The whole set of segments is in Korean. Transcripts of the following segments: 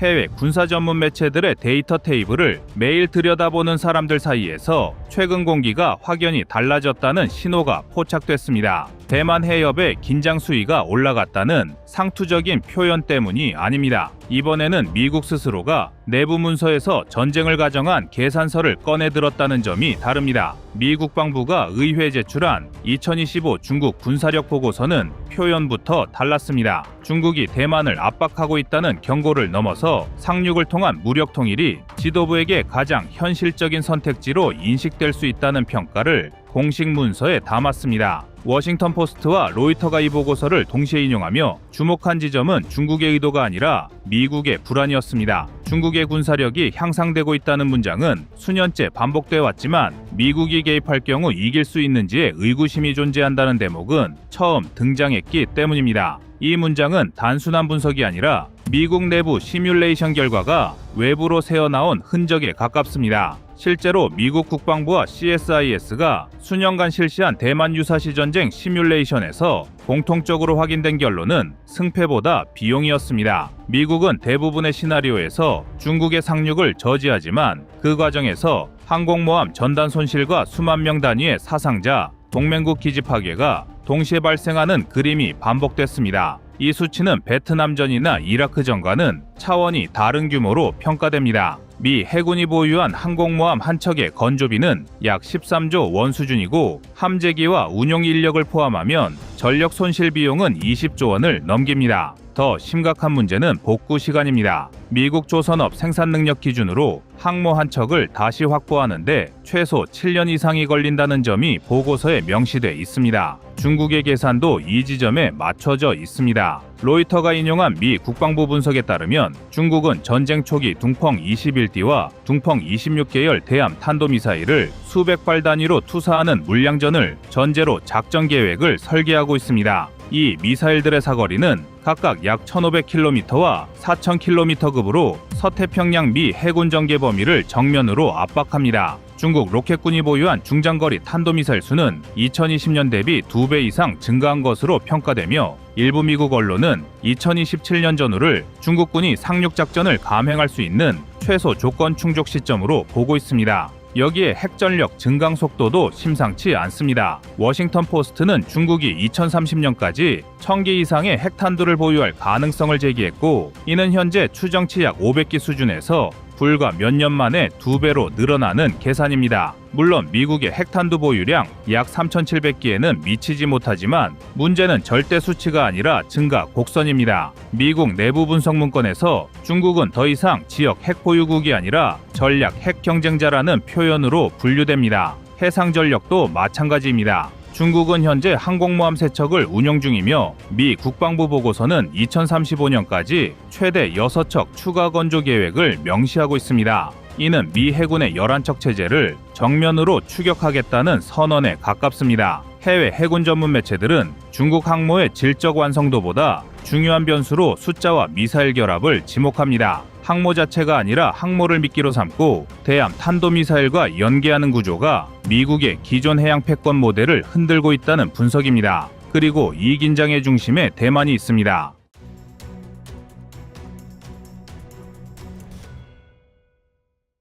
해외 군사 전문 매체들의 데이터 테이블을 매일 들여다보는 사람들 사이에서 최근 공기가 확연히 달라졌다는 신호가 포착됐습니다. 대만 해협의 긴장 수위가 올라갔다는 상투적인 표현 때문이 아닙니다. 이번에는 미국 스스로가 내부 문서에서 전쟁을 가정한 계산서를 꺼내들었다는 점이 다릅니다. 미 국방부가 의회에 제출한 2025 중국 군사력 보고서는 표현부터 달랐습니다. 중국이 대만을 압박하고 있다는 경고를 넘어서 상륙을 통한 무력 통일이 지도부에게 가장 현실적인 선택지로 인식될 수 있다는 평가를 공식 문서에 담았습니다. 워싱턴 포스트와 로이터가 이 보고서를 동시에 인용하며 주목한 지점은 중국의 의도가 아니라 미국의 불안이었습니다. 중국의 군사력이 향상되고 있다는 문장은 수년째 반복되어 왔지만 미국이 개입할 경우 이길 수 있는지에 의구심이 존재한다는 대목은 처음 등장했기 때문입니다. 이 문장은 단순한 분석이 아니라 미국 내부 시뮬레이션 결과가 외부로 새어나온 흔적에 가깝습니다. 실제로 미국 국방부와 CSIS가 수년간 실시한 대만 유사시 전쟁 시뮬레이션에서 공통적으로 확인된 결론은 승패보다 비용이었습니다. 미국은 대부분의 시나리오에서 중국의 상륙을 저지하지만 그 과정에서 항공모함 전단 손실과 수만 명 단위의 사상자, 동맹국 기지 파괴가 동시에 발생하는 그림이 반복됐습니다. 이 수치는 베트남전이나 이라크전과는 차원이 다른 규모로 평가됩니다. 미 해군이 보유한 항공모함 한 척의 건조비는 약 13조 원 수준이고 함재기와 운용 인력을 포함하면 전력 손실 비용은 20조 원을 넘깁니다. 더 심각한 문제는 복구 시간입니다. 미국 조선업 생산 능력 기준으로 항모 한 척을 다시 확보하는데 최소 7년 이상이 걸린다는 점이 보고서에 명시돼 있습니다. 중국의 계산도 이 지점에 맞춰져 있습니다. 로이터가 인용한 미 국방부 분석에 따르면 중국은 전쟁 초기 둥펑 21D와 둥펑 26계열 대함 탄도미사일을 수백 발 단위로 투사하는 물량전을 전제로 작전 계획을 설계하고 있습니다. 이 미사일들의 사거리는 각각 약 1500km와 4000km급으로 서태평양 미 해군 전개 범위를 정면으로 압박합니다. 중국 로켓군이 보유한 중장거리 탄도미사일 수는 2020년 대비 2배 이상 증가한 것으로 평가되며 일부 미국 언론은 2027년 전후를 중국군이 상륙작전을 감행할 수 있는 최소 조건 충족 시점으로 보고 있습니다. 여기에 핵전력 증강 속도도 심상치 않습니다. 워싱턴 포스트는 중국이 2030년까지 1000기 이상의 핵탄두를 보유할 가능성을 제기했고 이는 현재 추정치 약 500기 수준에서 불과 몇 년 만에 2배로 늘어나는 계산입니다. 물론 미국의 핵탄두 보유량 약 3,700기에는 미치지 못하지만 문제는 절대 수치가 아니라 증가 곡선입니다. 미국 내부 분석 문건에서 중국은 더 이상 지역 핵 보유국이 아니라 전략 핵 경쟁자라는 표현으로 분류됩니다. 해상 전력도 마찬가지입니다. 중국은 현재 항공모함 3척을 운용 중이며 미 국방부 보고서는 2035년까지 최대 6척 추가 건조 계획을 명시하고 있습니다. 이는 미 해군의 11척 체제를 정면으로 추격하겠다는 선언에 가깝습니다. 해외 해군 전문 매체들은 중국 항모의 질적 완성도보다 중요한 변수로 숫자와 미사일 결합을 지목합니다. 항모 자체가 아니라 항모를 미끼로 삼고 대함 탄도미사일과 연계하는 구조가 미국의 기존 해양 패권 모델을 흔들고 있다는 분석입니다. 그리고 이 긴장의 중심에 대만이 있습니다.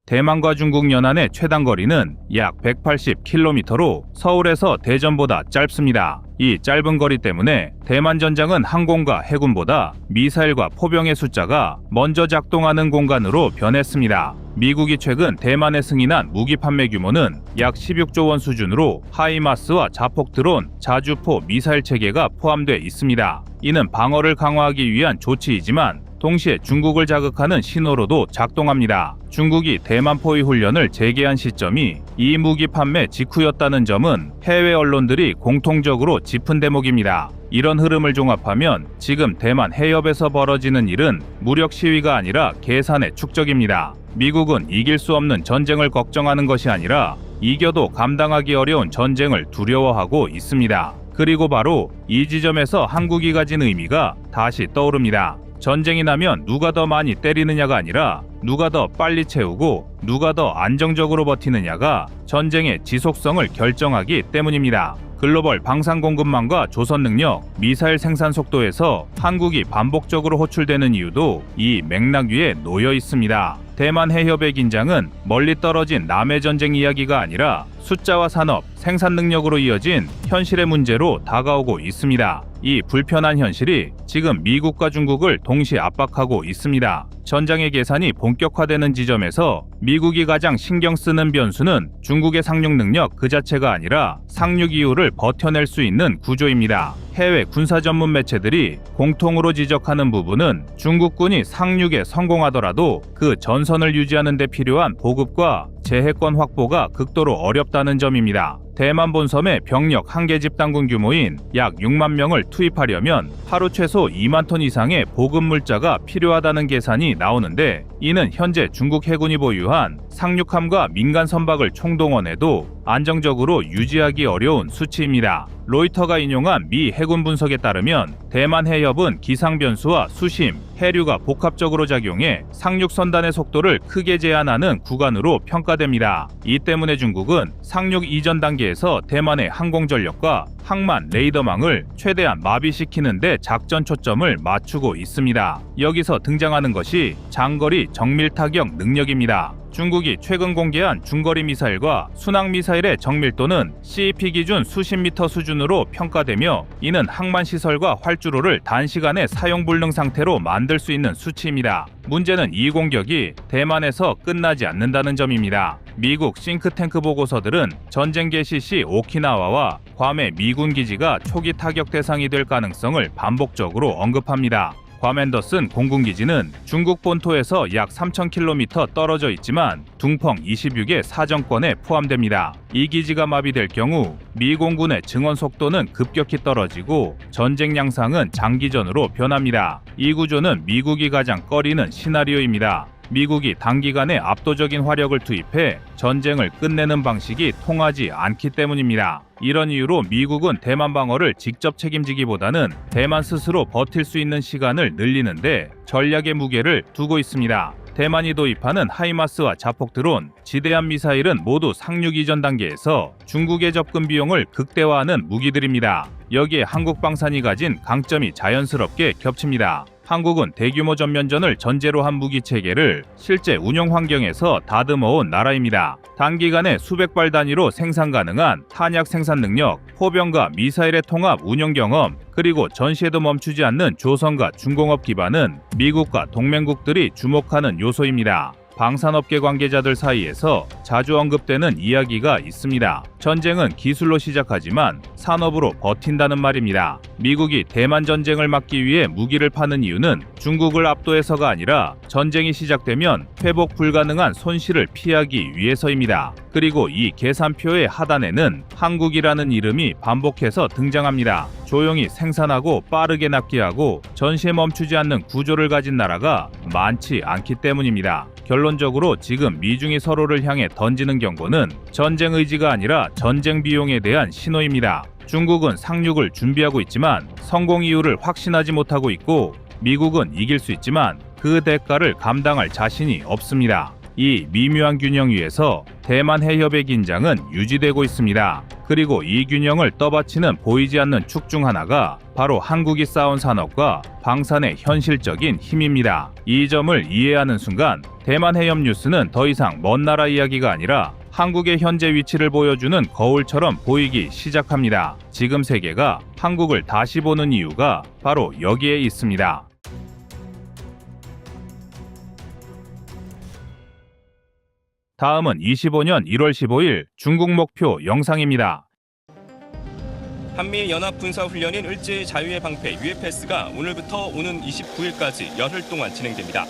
대만과 중국 연안의 최단 거리는 약 180km로 서울에서 대전보다 짧습니다. 이 짧은 거리 때문에 대만 전장은 항공과 해군보다 미사일과 포병의 숫자가 먼저 작동하는 공간으로 변했습니다. 미국이 최근 대만에 승인한 무기 판매 규모는 약 16조 원 수준으로 하이마스와 자폭 드론, 자주포 미사일 체계가 포함되어 있습니다. 이는 방어를 강화하기 위한 조치이지만 동시에 중국을 자극하는 신호로도 작동합니다. 중국이 대만 포위 훈련을 재개한 시점이 이 무기 판매 직후였다는 점은 해외 언론들이 공통적으로 짚은 대목입니다. 이런 흐름을 종합하면 지금 대만 해협에서 벌어지는 일은 무력 시위가 아니라 계산의 축적입니다. 미국은 이길 수 없는 전쟁을 걱정하는 것이 아니라 이겨도 감당하기 어려운 전쟁을 두려워하고 있습니다. 그리고 바로 이 지점에서 한국이 가진 의미가 다시 떠오릅니다. 전쟁이 나면 누가 더 많이 때리느냐가 아니라 누가 더 빨리 채우고 누가 더 안정적으로 버티느냐가 전쟁의 지속성을 결정하기 때문입니다. 글로벌 방산 공급망과 조선 능력, 미사일 생산 속도에서 한국이 반복적으로 호출되는 이유도 이 맥락 위에 놓여 있습니다. 대만 해협의 긴장은 멀리 떨어진 남의 전쟁 이야기가 아니라 숫자와 산업, 생산 능력으로 이어진 현실의 문제로 다가오고 있습니다. 이 불편한 현실이 지금 미국과 중국을 동시에 압박하고 있습니다. 전장의 계산이 본격화되는 지점에서 미국이 가장 신경 쓰는 변수는 중국의 상륙 능력 그 자체가 아니라 상륙 이후를 버텨낼 수 있는 구조입니다. 해외 군사 전문 매체들이 공통으로 지적하는 부분은 중국군이 상륙에 성공하더라도 그 전선을 유지하는 데 필요한 보급과 재해권 확보가 극도로 어렵다는 점입니다. 대만 본섬에 병력 한개 집단군 규모인 약 6만 명을 투입하려면 하루 최소 2만 톤 이상의 보급 물자가 필요하다는 계산이 나오는데, 이는 현재 중국 해군이 보유한 상륙함과 민간 선박을 총동원해도 안정적으로 유지하기 어려운 수치입니다. 로이터가 인용한 미 해군 분석에 따르면 대만 해협은 기상 변수와 수심, 해류가 복합적으로 작용해 상륙 선단의 속도를 크게 제한하는 구간으로 평가됩니다. 이 때문에 중국은 상륙 이전 단계에서 대만의 항공 전력과 항만 레이더망을 최대한 마비시키는 데 작전 초점을 맞추고 있습니다. 여기서 등장하는 것이 장거리 정밀 타격 능력입니다. 중국이 최근 공개한 중거리 미사일과 순항 미사일의 정밀도는 CEP 기준 수십 미터 수준으로 평가되며, 이는 항만 시설과 활주로를 단시간에 사용 불능 상태로 만들 수 있는 수치입니다. 문제는 이 공격이 대만에서 끝나지 않는다는 점입니다. 미국 싱크탱크 보고서들은 전쟁 개시 시 오키나와와 괌의 미군 기지가 초기 타격 대상이 될 가능성을 반복적으로 언급합니다. 괌 앤더슨 공군기지는 중국 본토에서 약 3,000km 떨어져 있지만 둥펑 26의 사정권에 포함됩니다. 이 기지가 마비될 경우 미 공군의 증원 속도는 급격히 떨어지고 전쟁 양상은 장기전으로 변합니다. 이 구조는 미국이 가장 꺼리는 시나리오입니다. 미국이 단기간에 압도적인 화력을 투입해 전쟁을 끝내는 방식이 통하지 않기 때문입니다. 이런 이유로 미국은 대만 방어를 직접 책임지기보다는 대만 스스로 버틸 수 있는 시간을 늘리는데 전략의 무게를 두고 있습니다. 대만이 도입하는 하이마스와 자폭 드론, 지대함 미사일은 모두 상륙 이전 단계에서 중국의 접근 비용을 극대화하는 무기들입니다. 여기에 한국 방산이 가진 강점이 자연스럽게 겹칩니다. 한국은 대규모 전면전을 전제로 한 무기 체계를 실제 운용 환경에서 다듬어온 나라입니다. 단기간에 수백 발 단위로 생산 가능한 탄약 생산 능력, 포병과 미사일의 통합 운용 경험, 그리고 전시에도 멈추지 않는 조선과 중공업 기반은 미국과 동맹국들이 주목하는 요소입니다. 방산업계 관계자들 사이에서 자주 언급되는 이야기가 있습니다. 전쟁은 기술로 시작하지만 산업으로 버틴다는 말입니다. 미국이 대만 전쟁을 막기 위해 무기를 파는 이유는 중국을 압도해서가 아니라 전쟁이 시작되면 회복 불가능한 손실을 피하기 위해서입니다. 그리고 이 계산표의 하단에는 한국이라는 이름이 반복해서 등장합니다. 조용히 생산하고 빠르게 납기하고 전시에 멈추지 않는 구조를 가진 나라가 많지 않기 때문입니다. 결론적으로 지금 미중이 서로를 향해 던지는 경고는 전쟁 의지가 아니라 전쟁 비용에 대한 신호입니다. 중국은 상륙을 준비하고 있지만 성공 이유를 확신하지 못하고 있고, 미국은 이길 수 있지만 그 대가를 감당할 자신이 없습니다. 이 미묘한 균형 위에서 대만 해협의 긴장은 유지되고 있습니다. 그리고 이 균형을 떠받치는 보이지 않는 축 중 하나가 바로 한국이 쌓은 산업과 방산의 현실적인 힘입니다. 이 점을 이해하는 순간 대만 해협 뉴스는 더 이상 먼 나라 이야기가 아니라 한국의 현재 위치를 보여주는 거울처럼 보이기 시작합니다. 지금 세계가 한국을 다시 보는 이유가 바로 여기에 있습니다. 다음은 25년 1월 15일 중국 목표 영상입니다. 한미연합군사훈련인 을지자유의 방패 UFS가 오늘부터 오는 29일까지 열흘 동안 진행됩니다.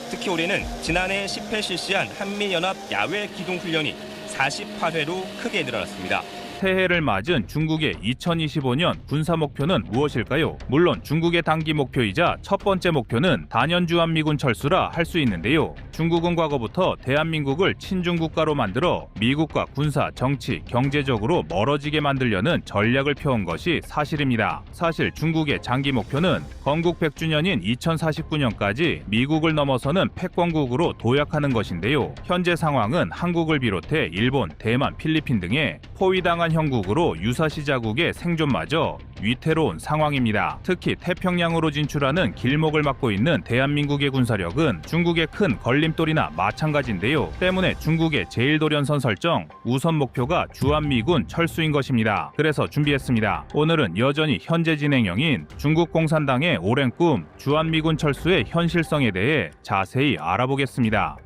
특히 올해는 지난해 10회 실시한 한미연합 야외 기동훈련이 48회로 크게 늘어났습니다. 새해를 맞은 중국의 2025년 군사 목표는 무엇일까요? 물론 중국의 단기 목표이자 첫 번째 목표는 단연 주한미군 철수라 할 수 있는데요. 중국은 과거부터 대한민국을 친중국가로 만들어 미국과 군사, 정치, 경제적으로 멀어지게 만들려는 전략을 펴온 것이 사실입니다. 사실 중국의 장기 목표는 건국 100주년인 2049년까지 미국을 넘어서는 패권국으로 도약하는 것인데요. 현재 상황은 한국을 비롯해 일본, 대만, 필리핀 등의 포위당한 형국으로 유사시 자국의 생존마저 위태로운 상황입니다. 특히 태평양으로 진출하는 길목을 막고 있는 대한민국의 군사력은 중국의 큰 걸림돌이나 마찬가지인데요. 때문에 중국의 제1도련선 설정 우선 목표가 주한미군 철수인 것입니다. 그래서 준비했습니다. 오늘은 여전히 현재 진행형인 중국 공산당의 오랜 꿈 주한미군 철수의 현실성에 대해 자세히 알아보겠습니다.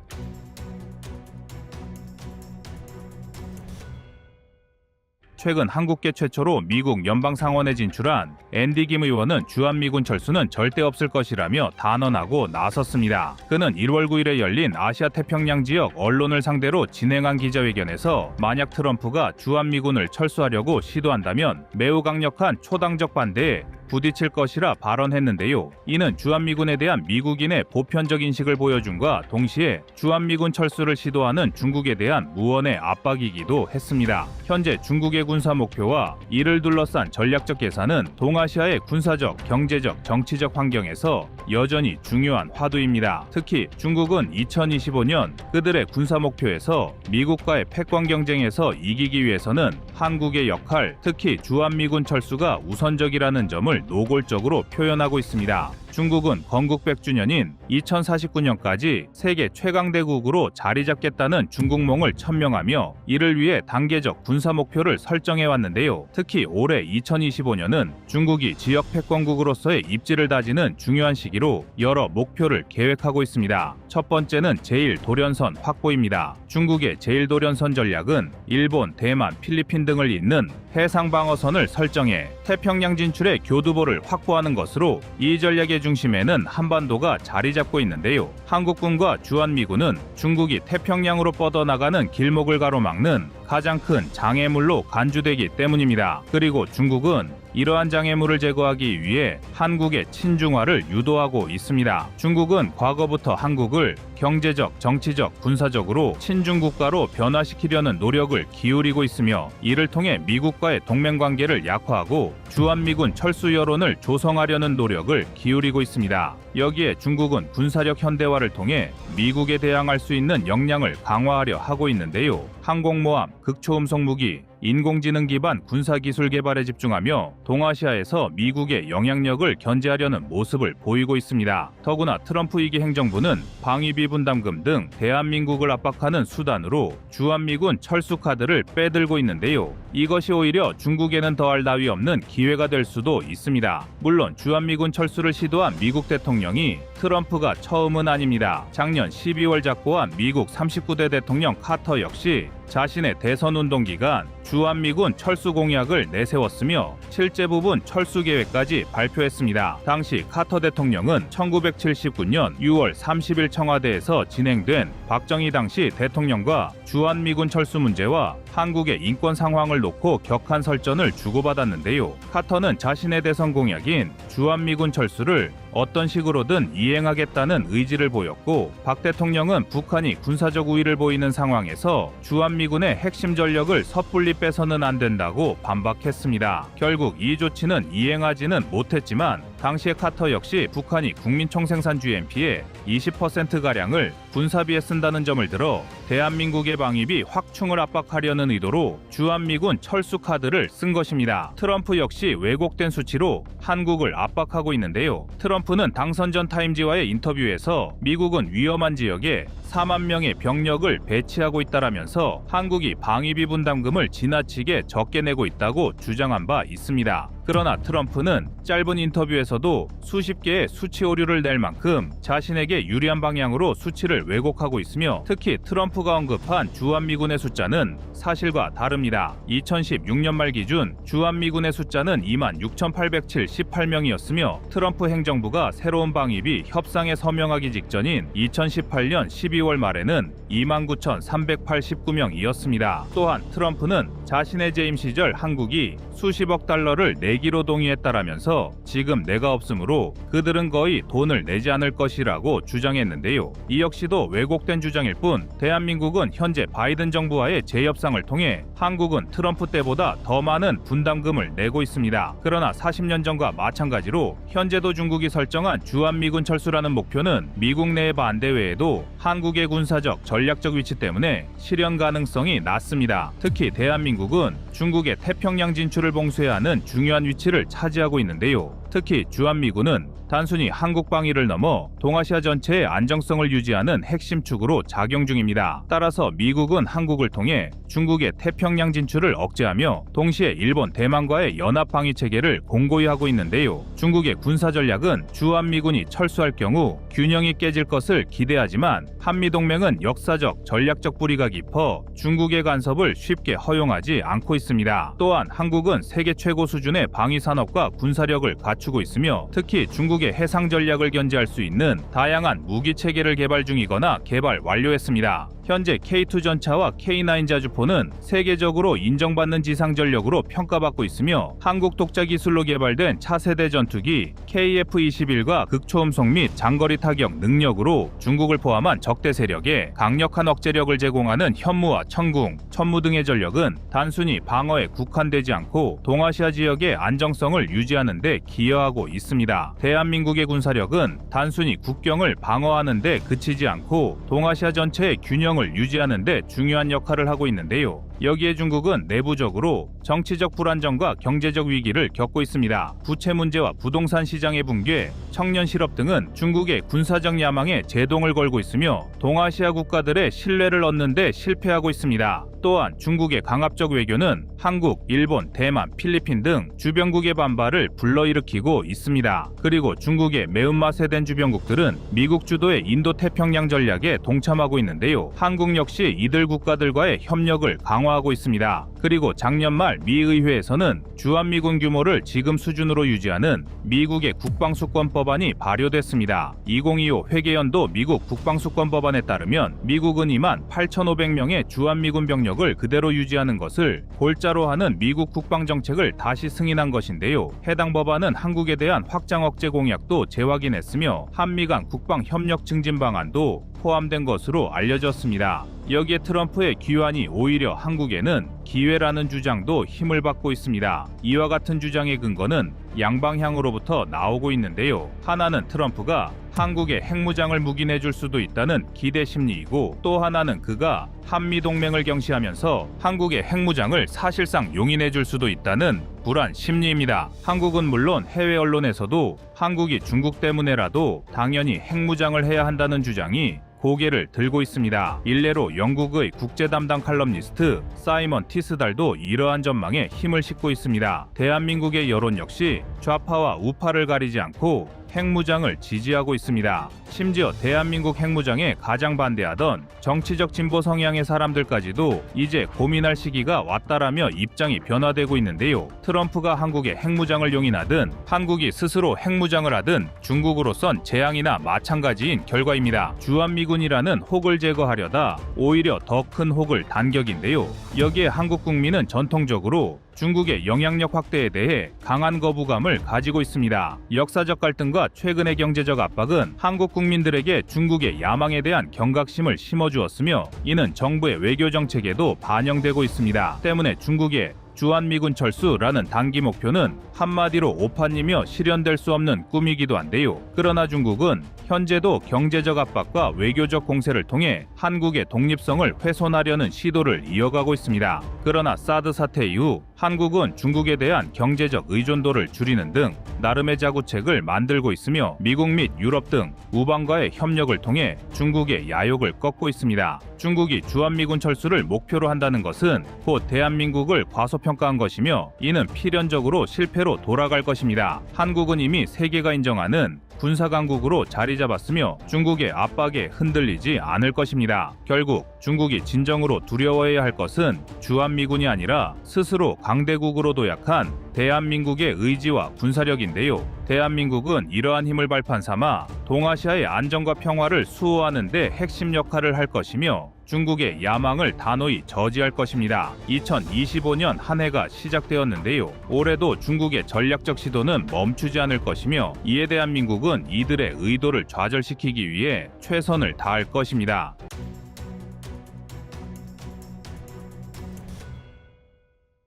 최근 한국계 최초로 미국 연방상원에 진출한 앤디 김 의원은 주한미군 철수는 절대 없을 것이라며 단언하고 나섰습니다. 그는 1월 9일에 열린 아시아 태평양 지역 언론을 상대로 진행한 기자회견에서 만약 트럼프가 주한미군을 철수하려고 시도한다면 매우 강력한 초당적 반대에 부딪힐 것이라 발언했는데요. 이는 주한미군에 대한 미국인의 보편적 인식을 보여준과 동시에 주한미군 철수를 시도하는 중국에 대한 무언의 압박이기도 했습니다. 현재 중국의 군사 목표와 이를 둘러싼 전략적 계산은 동아시아의 군사적, 경제적, 정치적 환경에서 여전히 중요한 화두입니다. 특히 중국은 2025년 그들의 군사 목표에서 미국과의 패권 경쟁에서 이기기 위해서는 한국의 역할, 특히 주한미군 철수가 우선적이라는 점을 노골적으로 표현하고 있습니다. 중국은 건국 100주년인 2049년까지 세계 최강대국으로 자리 잡겠다는 중국몽을 천명하며 이를 위해 단계적 군사 목표를 설정해 왔는데요. 특히 올해 2025년은 중국이 지역 패권국으로서의 입지를 다지는 중요한 시기로 여러 목표를 계획하고 있습니다. 첫 번째는 제1도련선 확보입니다. 중국의 제1도련선 전략은 일본, 대만, 필리핀 등을 잇는 해상방어선을 설정해 태평양 진출의 교두보를 확보하는 것으로 이 전략의 중심에는 한반도가 자리 잡고 있는데요. 한국군과 주한미군은 중국이 태평양으로 뻗어나가는 길목을 가로막는 가장 큰 장애물로 간주되기 때문입니다. 그리고 중국은 이러한 장애물을 제거하기 위해 한국의 친중화를 유도하고 있습니다. 중국은 과거부터 한국을 경제적, 정치적, 군사적으로 친중국가로 변화시키려는 노력을 기울이고 있으며 이를 통해 미국과의 동맹관계를 약화하고 주한미군 철수 여론을 조성하려는 노력을 기울이고 있습니다. 여기에 중국은 군사력 현대화를 통해 미국에 대항할 수 있는 역량을 강화하려 하고 있는데요. 항공모함, 극초음속 무기, 인공지능 기반 군사기술 개발에 집중하며 동아시아에서 미국의 영향력을 견제하려는 모습을 보이고 있습니다. 더구나 트럼프 2기 행정부는 방위비 분담금 등 대한민국을 압박하는 수단으로 주한미군 철수 카드를 빼들고 있는데요. 이것이 오히려 중국에는 더할 나위 없는 기회가 될 수도 있습니다. 물론 주한미군 철수를 시도한 미국 대통령이 트럼프가 처음은 아닙니다. 작년 12월 작고한 미국 39대 대통령 카터 역시 자신의 대선 운동 기간 주한미군 철수 공약을 내세웠으며 실제 부분 철수 계획까지 발표했습니다. 당시 카터 대통령은 1979년 6월 30일 청와대에서 진행된 박정희 당시 대통령과 주한미군 철수 문제와 한국의 인권 상황을 놓고 격한 설전을 주고받았는데요. 카터는 자신의 대선 공약인 주한미군 철수를 어떤 식으로든 이행하겠다는 의지를 보였고 박 대통령은 북한이 군사적 우위를 보이는 상황에서 주한미군의 핵심 전력을 섣불리 빼서는 안 된다고 반박했습니다. 결국 이 조치는 이행하지는 못했지만 당시의 카터 역시 북한이 국민총생산 GNP의 20%가량을 군사비에 쓴다는 점을 들어 대한민국의 방위비 확충을 압박하려는 의도로 주한미군 철수 카드를 쓴 것입니다. 트럼프 역시 왜곡된 수치로 한국을 압박하고 있는데요. 트럼프는 당선 전 타임지와의 인터뷰에서 미국은 위험한 지역에 4만 명의 병력을 배치하고 있다라면서 한국이 방위비 분담금을 지나치게 적게 내고 있다고 주장한 바 있습니다. 그러나 트럼프는 짧은 인터뷰에서도 수십 개의 수치 오류를 낼 만큼 자신에게 유리한 방향으로 수치를 왜곡하고 있으며 특히 트럼프가 언급한 주한미군의 숫자는 사실과 다릅니다. 2016년 말 기준 주한미군의 숫자는 26,878명이었으며 트럼프 행정부가 새로운 방위비 협상에 서명하기 직전인 2018년 12월 말에는 29,389명이었습니다. 또한 트럼프는 자신의 재임 시절 한국이 수십억 달러를 내기로 동의했다라면서 지금 내가 없으므로 그들은 거의 돈을 내지 않을 것이라고 주장했는데요. 이 역시도 왜곡된 주장일 뿐 대한민국은 현재 바이든 정부와의 재협상을 통해 한국은 트럼프 때보다 더 많은 분담금을 내고 있습니다. 그러나 40년 전과 마찬가지로 현재도 중국이 설정한 주한미군 철수라는 목표는 미국 내의 반대 외에도 한국의 군사적, 전략적 위치 때문에 실현 가능성이 낮습니다. 특히 대한민국은 중국의 태평양 진출을 봉쇄해야 하는 중요한 위치를 차지하고 있는데요. 특히 주한미군은 단순히 한국 방위를 넘어 동아시아 전체의 안정성을 유지하는 핵심 축으로 작용 중입니다. 따라서 미국은 한국을 통해 중국의 태평양 진출을 억제하며 동시에 일본, 대만과의 연합 방위 체계를 공고히 하고 있는데요. 중국의 군사 전략은 주한미군이 철수할 경우 균형이 깨질 것을 기대하지만 한미동맹은 역사적, 전략적 뿌리가 깊어 중국의 간섭을 쉽게 허용하지 않고 있습니다. 또한 한국은 세계 최고 수준의 방위 산업과 군사력을 갖추고 있으며 특히 중국의 해상 전략을 견제할 수 있는 다양한 무기 체계를 개발 중이거나 개발 완료했습니다. 현재 K2 전차와 K9 자주포는 세계적으로 인정받는 지상 전력으로 평가받고 있으며 한국 독자 기술로 개발된 차세대 전투기 KF-21과 극초음속 및 장거리 타격 능력으로 중국을 포함한 적대 세력에 강력한 억제력을 제공하는 현무와 천궁, 천무 등의 전력은 단순히 방어에 국한되지 않고 동아시아 지역의 안정성을 유지하는 데 기여하고 있습니다. 대한민국의 군사력은 단순히 국경을 방어하는 데 그치지 않고 동아시아 전체의 균형을 유지하는 데 중요한 역할을 하고 있는데요. 여기에 중국은 내부적으로 정치적 불안정과 경제적 위기를 겪고 있습니다. 부채 문제와 부동산 시장의 붕괴, 청년 실업 등은 중국의 군사적 야망에 제동을 걸고 있으며 동아시아 국가들의 신뢰를 얻는 데 실패하고 있습니다. 또한 중국의 강압적 외교는 한국, 일본, 대만, 필리핀 등 주변국의 반발을 불러일으키고 있습니다. 그리고 중국의 매운맛에 된 주변국들은 미국 주도의 인도태평양 전략에 동참하고 있는데요. 한국 역시 이들 국가들과의 협력을 강화하고 있습니다. 그리고 작년 말 미 의회에서는 주한미군 규모를 지금 수준으로 유지하는 미국의 국방수권법안이 발효됐습니다. 2025 회계연도 미국 국방수권법안에 따르면 미국은 28,500명의 주한미군 병력을 그대로 유지하는 것을 골자로 하는 미국 국방정책을 다시 승인한 것인데요. 해당 법안은 한국에 대한 확장 억제 공약도 재확인했으며 한미 간 국방협력 증진 방안도 포함된 것으로 알려졌습니다. 여기에 트럼프의 귀환이 오히려 한국에는 기회라는 주장도 힘을 받고 있습니다. 이와 같은 주장의 근거는 양방향으로부터 나오고 있는데요. 하나는 트럼프가 한국에 핵무장을 묵인해줄 수도 있다는 기대 심리이고 또 하나는 그가 한미동맹을 경시하면서 한국의 핵무장을 사실상 용인해줄 수도 있다는 불안 심리입니다. 한국은 물론 해외 언론에서도 한국이 중국 때문에라도 당연히 핵무장을 해야 한다는 주장이 고개를 들고 있습니다. 일례로 영국의 국제 담당 칼럼니스트 사이먼 티스달도 이러한 전망에 힘을 싣고 있습니다. 대한민국의 여론 역시 좌파와 우파를 가리지 않고 핵무장을 지지하고 있습니다. 심지어 대한민국 핵무장에 가장 반대하던 정치적 진보 성향의 사람들까지도 이제 고민할 시기가 왔다라며 입장이 변화되고 있는데요. 트럼프가 한국의 핵무장을 용인하든 한국이 스스로 핵무장을 하든 중국으로선 재앙이나 마찬가지인 결과입니다. 주한미군이라는 혹을 제거하려다 오히려 더 큰 혹을 단격인데요. 여기에 한국 국민은 전통적으로 중국의 영향력 확대에 대해 강한 거부감을 가지고 있습니다. 역사적 갈등과 최근의 경제적 압박은 한국 국민들에게 중국의 야망에 대한 경각심을 심어주었으며 이는 정부의 외교 정책에도 반영되고 있습니다. 때문에 중국의 주한미군 철수라는 단기 목표는 한마디로 오판이며 실현될 수 없는 꿈이기도 한데요. 그러나 중국은 현재도 경제적 압박과 외교적 공세를 통해 한국의 독립성을 훼손하려는 시도를 이어가고 있습니다. 그러나 사드 사태 이후 한국은 중국에 대한 경제적 의존도를 줄이는 등 나름의 자구책을 만들고 있으며 미국 및 유럽 등 우방과의 협력을 통해 중국의 야욕을 꺾고 있습니다. 중국이 주한미군 철수를 목표로 한다는 것은 곧 대한민국을 과소평가한 것이며 이는 필연적으로 실패로 돌아갈 것입니다. 한국은 이미 세계가 인정하는 군사강국으로 자리 잡았으며 중국의 압박에 흔들리지 않을 것입니다. 결국 중국이 진정으로 두려워해야 할 것은 주한미군이 아니라 스스로 강대국으로 도약한 대한민국의 의지와 군사력인데요. 대한민국은 이러한 힘을 발판 삼아 동아시아의 안정과 평화를 수호하는 데 핵심 역할을 할 것이며 중국의 야망을 단호히 저지할 것입니다. 2025년 한 해가 시작되었는데요. 올해도 중국의 전략적 시도는 멈추지 않을 것이며 이에 대한 미국은 이들의 의도를 좌절시키기 위해 최선을 다할 것입니다.